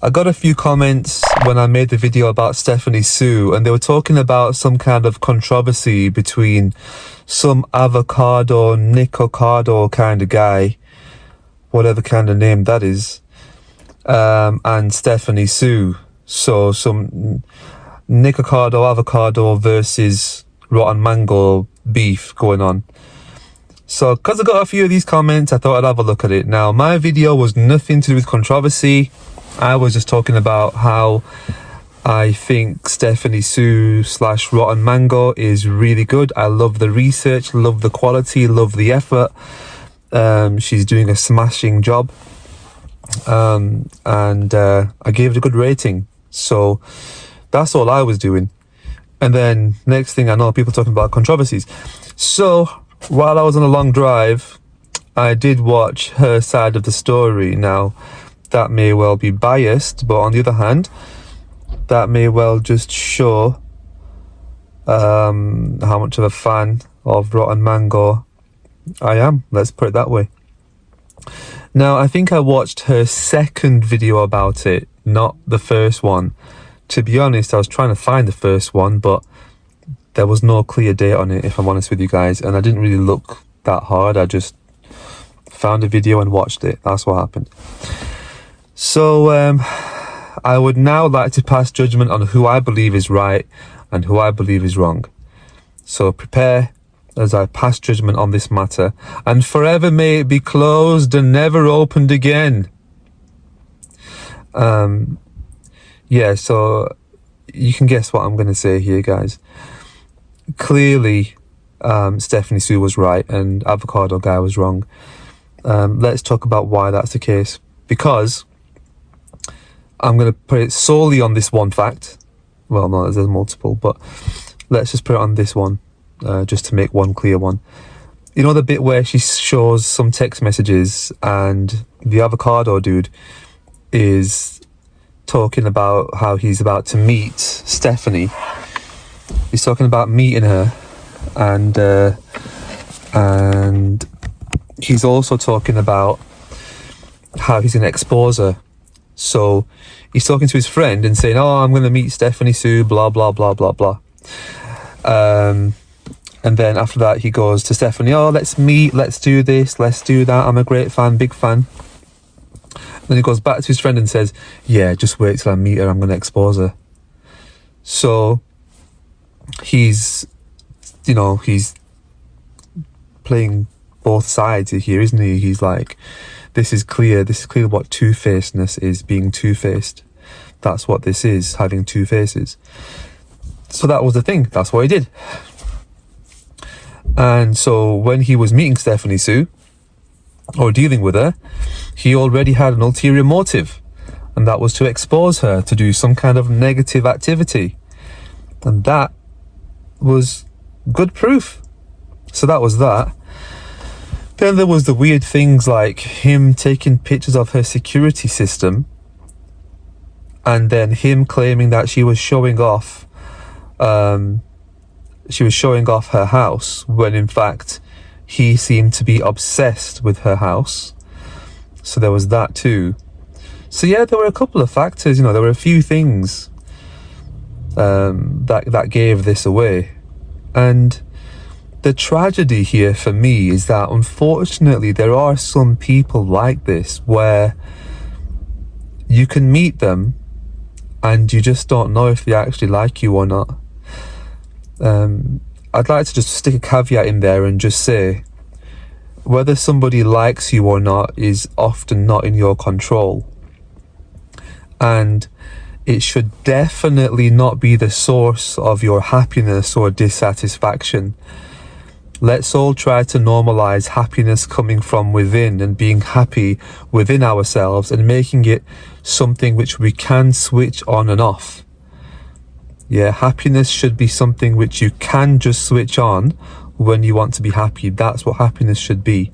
I got a few comments when I made the video about Stephanie Sue, and they were talking about some kind of controversy between some avocado, Nikocado kind of guy, whatever kind of name that is, and Stephanie Sue. So some Nikocado Avocado versus Rotten Mango beef going on. So because I got a few of these comments, I thought I'd have a look at it. Now, my video was nothing to do with controversy. I was just talking about how I think Stephanie Sue / Rotten Mango is really good. I love the research, love the quality, love the effort. She's doing a smashing job. And I gave it a good rating. So that's all I was doing. And then next thing I know, people talking about controversies. So while I was on a long drive, I did watch her side of the story. Now, that may well be biased, but on the other hand, that may well just show how much of a fan of Rotten Mango I am. Let's put it that way. Now, I think I watched her second video about it, not the first one. To be honest, I was trying to find the first one, but there was no clear date on it, if I'm honest with you guys, and I didn't really look that hard. I just found a video and watched it. That's what happened. So I would now like to pass judgment on who I believe is right and who I believe is wrong. So prepare as I pass judgment on this matter, and forever may it be closed and never opened again. Yeah, so you can guess what I'm going to say here, guys. Clearly, Stephanie Sue was right and Avocado Guy was wrong. Let's talk about why that's the case. Because I'm going to put it solely on this one fact. Well, no, there's multiple, but let's just put it on this one, just to make one clear one. You know the bit where she shows some text messages and the avocado dude is talking about how he's about to meet Stephanie. He's talking about meeting her, and he's also talking about how he's going to expose her. So he's talking to his friend and saying, "Oh, I'm going to meet Stephanie Sue, blah, blah, blah, blah, blah." And then after that, he goes to Stephanie, "Oh, let's meet, let's do this, let's do that. I'm a great fan, big fan." Then he goes back to his friend and says, "Yeah, just wait till I meet her, I'm going to expose her." So he's playing both sides here, isn't he? He's like, this is clear what two-facedness is, being two-faced. That's what this is, having two faces. So that was the thing, that's what he did. And so when he was meeting Stephanie Sue, or dealing with her, he already had an ulterior motive, and that was to expose her, to do some kind of negative activity. And that was good proof. So that was that. Then there was the weird things like him taking pictures of her security system, and then him claiming that she was showing off her house, when in fact he seemed to be obsessed with her house. So there was that too. So yeah, there were a couple of factors, there were a few things that gave this away. And the tragedy here for me is that unfortunately there are some people like this where you can meet them and you just don't know if they actually like you or not. I'd like to just stick a caveat in there and just say, whether somebody likes you or not is often not in your control. And it should definitely not be the source of your happiness or dissatisfaction. Let's all try to normalize happiness coming from within and being happy within ourselves and making it something which we can switch on and off. Yeah, happiness should be something which you can just switch on when you want to be happy. That's what happiness should be.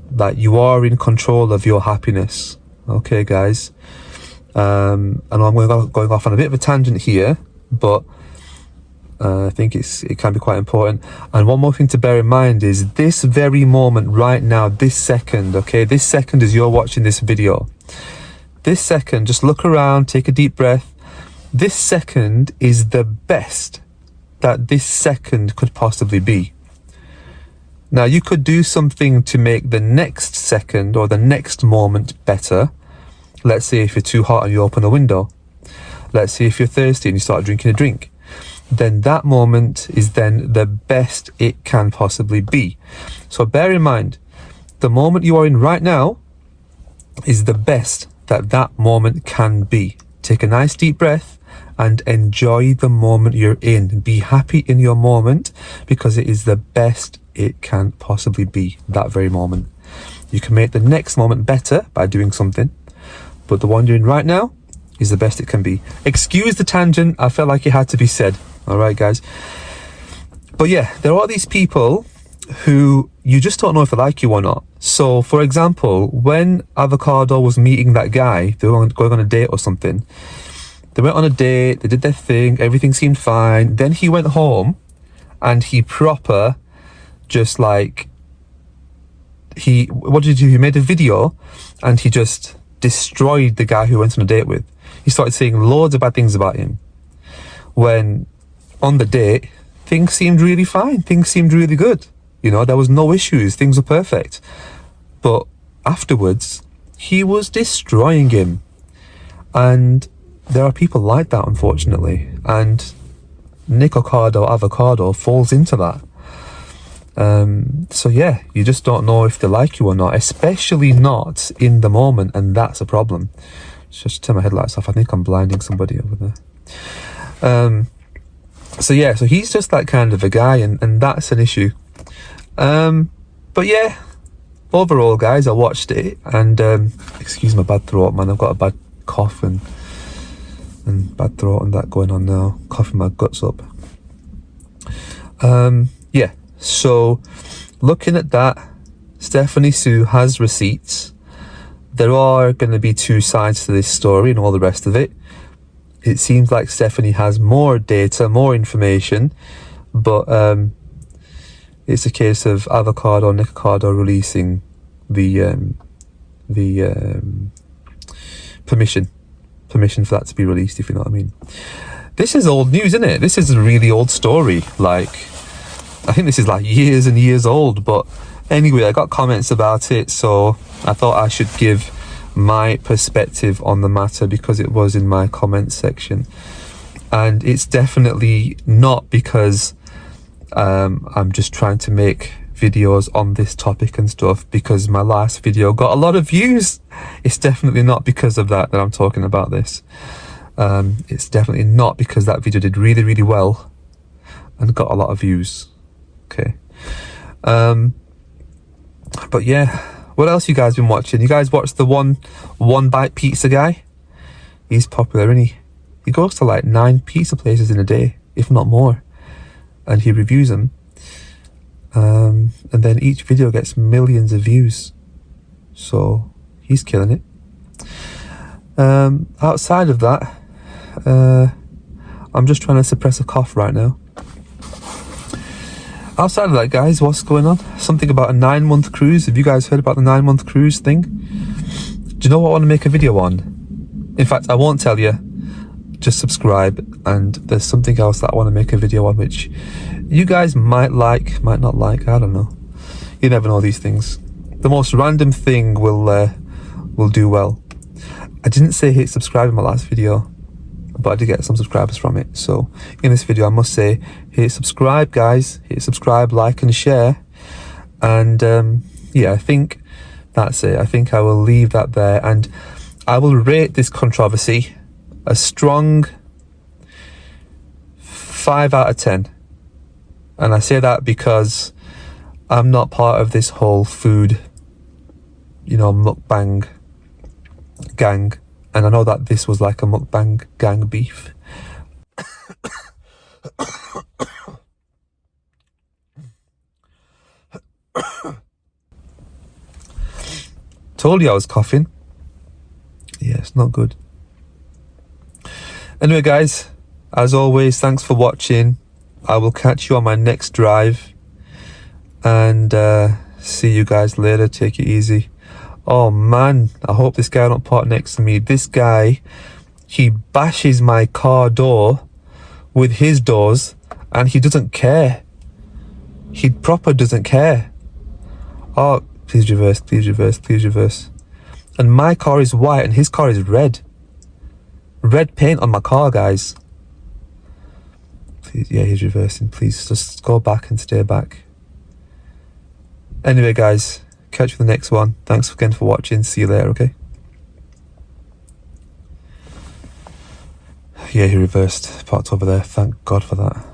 That you are in control of your happiness. Okay, guys. And I'm going off on a bit of a tangent here, but I think it can be quite important. And one more thing to bear in mind is this very moment right now, this second, okay, this second as you're watching this video, This second, just look around, take a deep breath. This second is the best that this second could possibly be. Now, you could do something to make the next second or the next moment better. Let's say if you're too hot and you open a window. Let's say if you're thirsty and you start drinking a drink. Then that moment is then the best it can possibly be. So bear in mind, the moment you are in right now is the best that that moment can be. Take a nice deep breath and enjoy the moment you're in. Be happy in your moment because it is the best it can possibly be, that very moment. You can make the next moment better by doing something, but the one you're in right now is the best it can be. Excuse the tangent, I felt like it had to be said. Alright guys. But yeah, there are these people who you just don't know if they like you or not. So for example, when Avocado was meeting that guy, they were going on a date or something. They went on a date, they did their thing, everything seemed fine. Then he went home and he proper just like, what did he do? He made a video and he just destroyed the guy who went on a date with. He started saying loads of bad things about him. When on the date, things seemed really fine. Things seemed really good. You know, there was no issues. Things were perfect. But afterwards, he was destroying him. And there are people like that, unfortunately. And Nikocado Avocado falls into that. So yeah, you just don't know if they like you or not, especially not in the moment, and that's a problem. Just turn my headlights off. I think I'm blinding somebody over there. So yeah, so he's just that kind of a guy, and that's an issue. But yeah, overall guys, I watched it, and excuse my bad throat, man. I've got a bad cough and bad throat and that going on now, coughing my guts up. Yeah, so looking at that, Stephanie Sue has receipts. There are going to be two sides to this story and all the rest of it. It seems like Stephanie has more data, more information, but it's a case of Nikocado releasing the permission for that to be released, if you know what I mean. This is old news, isn't it? This is a really old story. Like, I think this is like years and years old, but anyway, I got comments about it, so I thought I should give my perspective on the matter because it was in my comments section. And it's definitely not because I'm just trying to make videos on this topic and stuff because my last video got a lot of views. It's definitely not because of that I'm talking about this. It's definitely not because that video did really, really well and got a lot of views. Okay. But yeah, what else you guys been watching? You guys watched the one bite pizza guy? He's popular, isn't he? He goes to like 9 pizza places in a day, if not more, and he reviews them. And then each video gets millions of views, so he's killing it. Outside of that, I'm just trying to suppress a cough right now. Outside of that, guys, what's going on? Something about a 9-month cruise. Have you guys heard about the 9-month cruise thing? Do you know what I want to make a video on? In fact, I won't tell you. Just subscribe, and there's something else that I want to make a video on which you guys might like, might not like, I don't know. You never know these things. The most random thing will do well. I didn't say hit subscribe in my last video, but I did get some subscribers from it. So in this video, I must say, hit subscribe, guys. Hit subscribe, like and share. And yeah, I think that's it. I think I will leave that there, and I will rate this controversy a strong 5 out of 10. And I say that because I'm not part of this whole food, mukbang gang. And I know that this was like a mukbang gang beef. Told you I was coughing. Yeah, it's not good. Anyway, guys, as always, thanks for watching. I will catch you on my next drive. And see you guys later. Take it easy. Oh man, I hope this guy don't park next to me. This guy, he bashes my car door with his doors and he doesn't care. He proper doesn't care. Oh, please reverse, please reverse, please reverse. And my car is white and his car is red. Red paint on my car, guys. Please, yeah, he's reversing. Please just go back and stay back. Anyway, guys, catch you for the next one. Thanks again for watching. See you later, okay? Yeah, he reversed. Parked over there. Thank God for that.